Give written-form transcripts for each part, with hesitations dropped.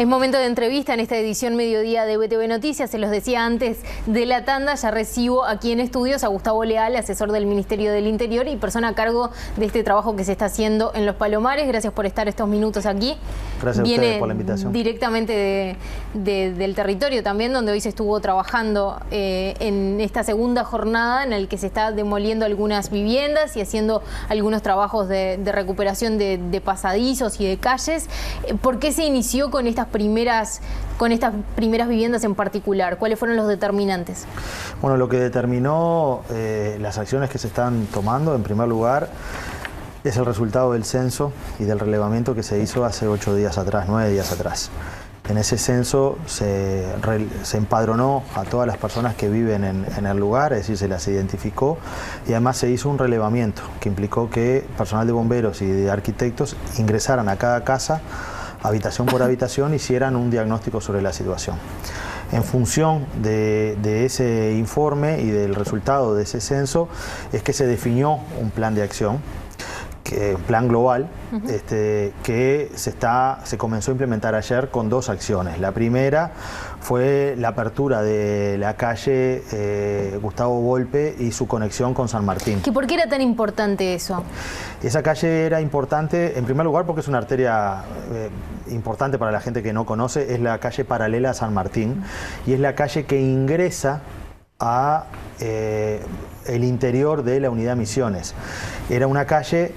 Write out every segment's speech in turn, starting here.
Es momento de entrevista en esta edición mediodía de BTV Noticias. Se los decía antes de la tanda, ya recibo aquí en estudios a Gustavo Leal, asesor del Ministerio del Interior y persona a cargo de este trabajo que se está haciendo en Los Palomares. Gracias por estar estos minutos aquí. Gracias a ustedes por la invitación. Directamente del territorio también, donde hoy se estuvo trabajando en esta segunda jornada en el que se está demoliendo algunas viviendas y haciendo algunos trabajos de recuperación de pasadizos y de calles. ¿Por qué se inició con estas primeras viviendas en particular? ¿Cuáles fueron los determinantes? Bueno, lo que determinó las acciones que se están tomando, en primer lugar, es el resultado del censo y del relevamiento que se hizo hace 8 días atrás, 9 días atrás. En ese censo se empadronó a todas las personas que viven en el lugar, es decir, se las identificó, y además se hizo un relevamiento que implicó que personal de bomberos y de arquitectos ingresaran a cada casa, habitación por habitación, hicieran un diagnóstico sobre la situación. En función de ese informe y del resultado de ese censo es que se definió un plan de acción, un plan global, que se comenzó a implementar ayer con 2 acciones. La primera fue la apertura de la calle Gustavo Volpe y su conexión con San Martín. ¿Por qué era tan importante eso? Esa calle era importante, en primer lugar, porque es una arteria importante para la gente que no conoce. Es la calle paralela a San Martín y es la calle que ingresa a el interior de la unidad Misiones. Es una calle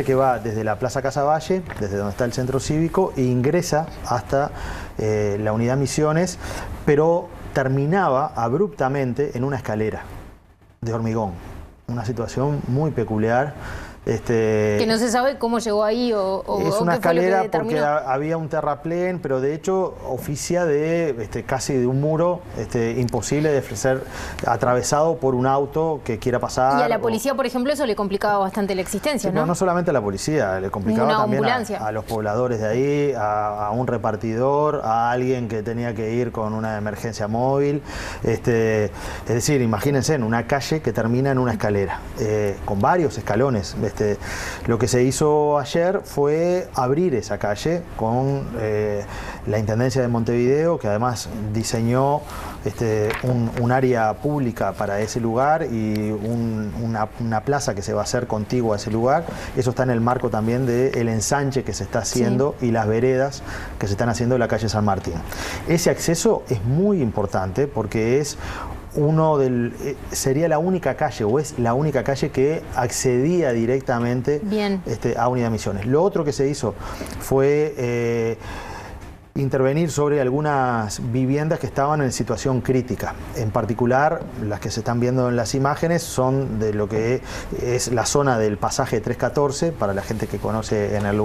que va desde la Plaza Casaballe, desde donde está el centro cívico, e ingresa hasta la unidad Misiones, pero terminaba abruptamente en una escalera de hormigón. Una situación muy peculiar. Que no se sabe cómo llegó ahí o es una escalera porque había un terraplén, pero de hecho oficia de casi de un muro imposible de ser atravesado por un auto que quiera pasar. Y a la policía, por ejemplo, eso le complicaba bastante la existencia, sí, ¿no? Pero no solamente a la policía, le complicaba también a los pobladores de ahí, a un repartidor, a alguien que tenía que ir con una emergencia móvil. Es decir, imagínense en una calle que termina en una escalera, con varios escalones. Lo que se hizo ayer fue abrir esa calle con la Intendencia de Montevideo, que además diseñó un área pública para ese lugar y una plaza que se va a hacer contigua a ese lugar. Eso está en el marco también del ensanche que se está haciendo, sí, y las veredas que se están haciendo en la calle San Martín. Ese acceso es muy importante porque es sería la única calle, o es la única calle que accedía directamente a Unidad Misiones. Lo otro que se hizo fue intervenir sobre algunas viviendas que estaban en situación crítica. En particular, las que se están viendo en las imágenes son de lo que es la zona del pasaje 314, para la gente que conoce el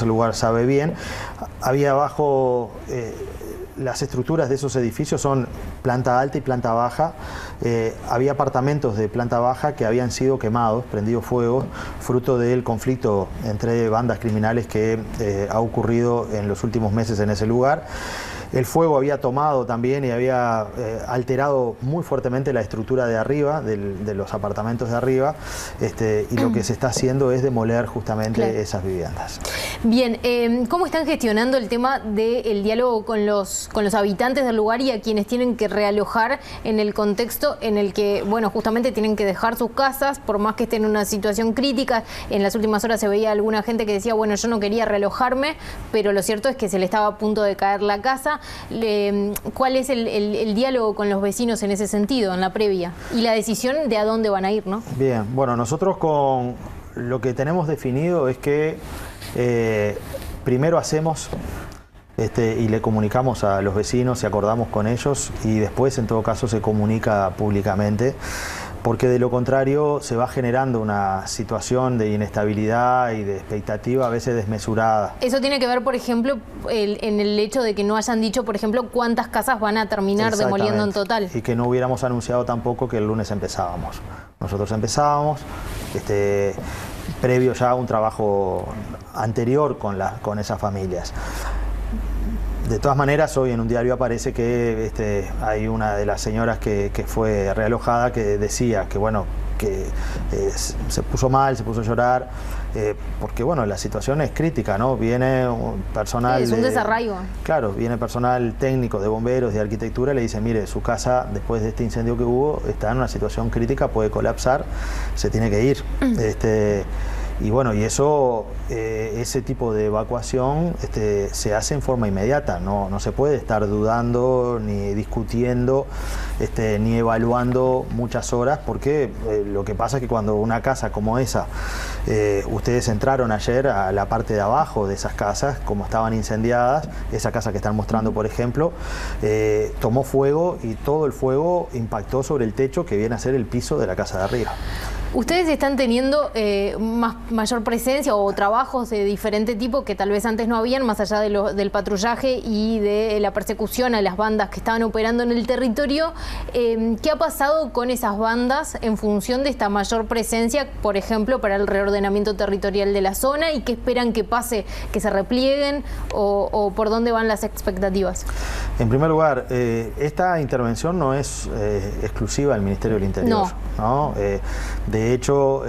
lugar sabe bien. Había abajo las estructuras de esos edificios son planta alta y planta baja. Había apartamentos de planta baja que habían sido quemados, prendido fuego, fruto del conflicto entre bandas criminales que ha ocurrido en los últimos meses en ese lugar. El fuego había tomado también y había alterado muy fuertemente la estructura de arriba, de los apartamentos de arriba, y lo que se está haciendo es demoler justamente esas viviendas. Bien, ¿cómo están gestionando el tema del diálogo con los habitantes del lugar y a quienes tienen que realojar en el contexto en el que, bueno, justamente tienen que dejar sus casas, por más que estén en una situación crítica? En las últimas horas se veía alguna gente que decía, bueno, yo no quería realojarme, pero lo cierto es que se le estaba a punto de caer la casa. ¿Cuál es el diálogo con los vecinos en ese sentido, en la previa? Y la decisión de a dónde van a ir, ¿no? Bien, bueno, nosotros con lo que tenemos definido es que primero hacemos y le comunicamos a los vecinos y acordamos con ellos, y después en todo caso se comunica públicamente, porque de lo contrario se va generando una situación de inestabilidad y de expectativa a veces desmesurada. Eso tiene que ver, por ejemplo, en el hecho de que no hayan dicho, por ejemplo, cuántas casas van a terminar demoliendo en total. Y que no hubiéramos anunciado tampoco que el lunes empezábamos. Nosotros empezábamos, previo ya a un trabajo anterior con esas familias. De todas maneras, hoy en un diario aparece que hay una de las señoras que fue realojada que decía que, bueno, se puso mal, se puso a llorar, porque bueno, la situación es crítica, ¿no? Viene un personal... Es un desarraigo. Claro, viene personal técnico de bomberos, de arquitectura, y le dice, mire, su casa, después de este incendio que hubo, está en una situación crítica, puede colapsar, se tiene que ir. Y bueno, y eso, ese tipo de evacuación se hace en forma inmediata, no se puede estar dudando, ni discutiendo, ni evaluando muchas horas, porque lo que pasa es que cuando una casa como esa, ustedes entraron ayer a la parte de abajo de esas casas, como estaban incendiadas, esa casa que están mostrando, por ejemplo, tomó fuego y todo el fuego impactó sobre el techo que viene a ser el piso de la casa de arriba. ¿Ustedes están teniendo mayor presencia o trabajos de diferente tipo que tal vez antes no habían, más allá del patrullaje y de la persecución a las bandas que estaban operando en el territorio? ¿Qué ha pasado con esas bandas en función de esta mayor presencia, por ejemplo, para el reordenamiento territorial de la zona? ¿Y qué esperan que pase, que se replieguen o por dónde van las expectativas? En primer lugar, esta intervención no es exclusiva del Ministerio del Interior, ¿no? De hecho,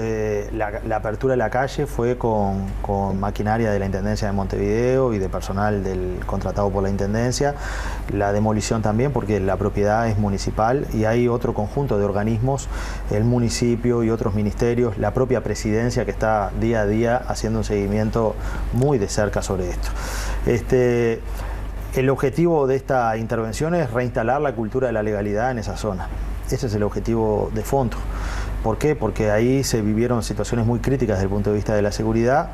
la apertura de la calle fue con maquinaria de la Intendencia de Montevideo y de personal contratado por la Intendencia. La demolición también, porque la propiedad es municipal y hay otro conjunto de organismos, el municipio y otros ministerios, la propia presidencia que está día a día haciendo un seguimiento muy de cerca sobre esto. El objetivo de esta intervención es reinstalar la cultura de la legalidad en esa zona. Ese es el objetivo de fondo. ¿Por qué? Porque ahí se vivieron situaciones muy críticas desde el punto de vista de la seguridad,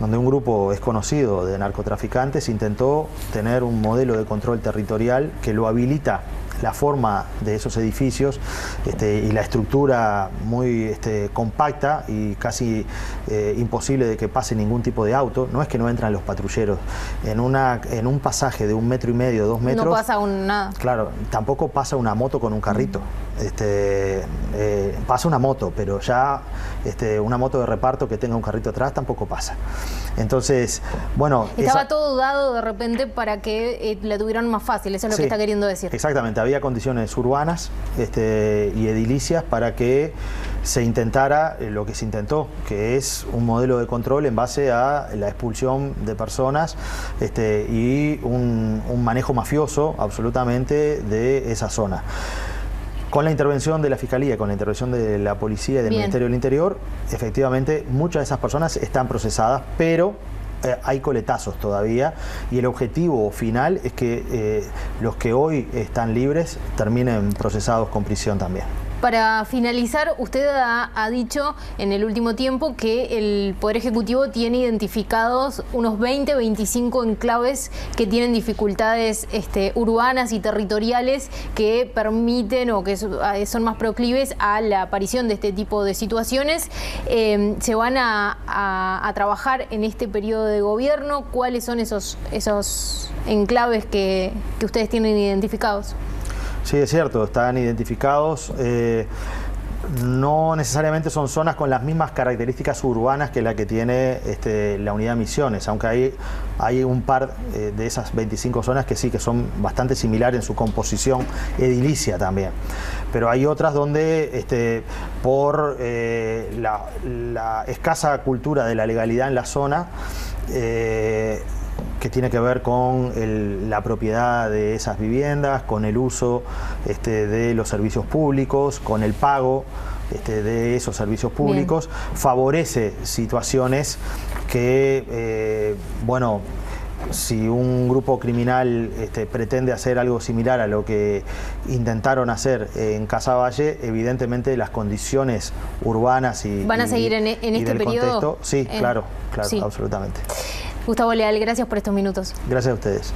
donde un grupo desconocido de narcotraficantes intentó tener un modelo de control territorial que lo habilita la forma de esos edificios y la estructura muy compacta y casi imposible de que pase ningún tipo de auto. No es que no entran los patrulleros. En un pasaje de 1,5 metros, 2 metros... No pasa nada. Claro, tampoco pasa una moto con un carrito. Pasa una moto, pero ya una moto de reparto que tenga un carrito atrás tampoco pasa. Entonces, bueno... Estaba todo dado de repente para que la tuvieran más fácil, eso es lo que está queriendo decir. Exactamente, había condiciones urbanas y edilicias para que se intentara lo que se intentó, que es un modelo de control en base a la expulsión de personas y un manejo mafioso absolutamente de esa zona. Con la intervención de la Fiscalía, con la intervención de la Policía y del Ministerio del Interior, efectivamente muchas de esas personas están procesadas, pero hay coletazos todavía y el objetivo final es que los que hoy están libres terminen procesados con prisión también. Para finalizar, usted ha dicho en el último tiempo que el Poder Ejecutivo tiene identificados unos 20, 25 enclaves que tienen dificultades urbanas y territoriales que permiten o que son más proclives a la aparición de este tipo de situaciones. ¿Se van a trabajar en este periodo de gobierno? ¿Cuáles son esos enclaves que ustedes tienen identificados? Sí, es cierto, están identificados. No necesariamente son zonas con las mismas características urbanas que la que tiene la unidad Misiones, aunque hay un par de esas 25 zonas que sí, que son bastante similares en su composición edilicia también. Pero hay otras donde por la escasa cultura de la legalidad en la zona, que tiene que ver con la propiedad de esas viviendas, con el uso de los servicios públicos, con el pago de esos servicios públicos, favorece situaciones que, bueno, si un grupo criminal pretende hacer algo similar a lo que intentaron hacer en Casaballe, evidentemente las condiciones urbanas y ¿van a seguir en este periodo? Contexto, sí, claro, sí. Absolutamente. Gustavo Leal, gracias por estos minutos. Gracias a ustedes.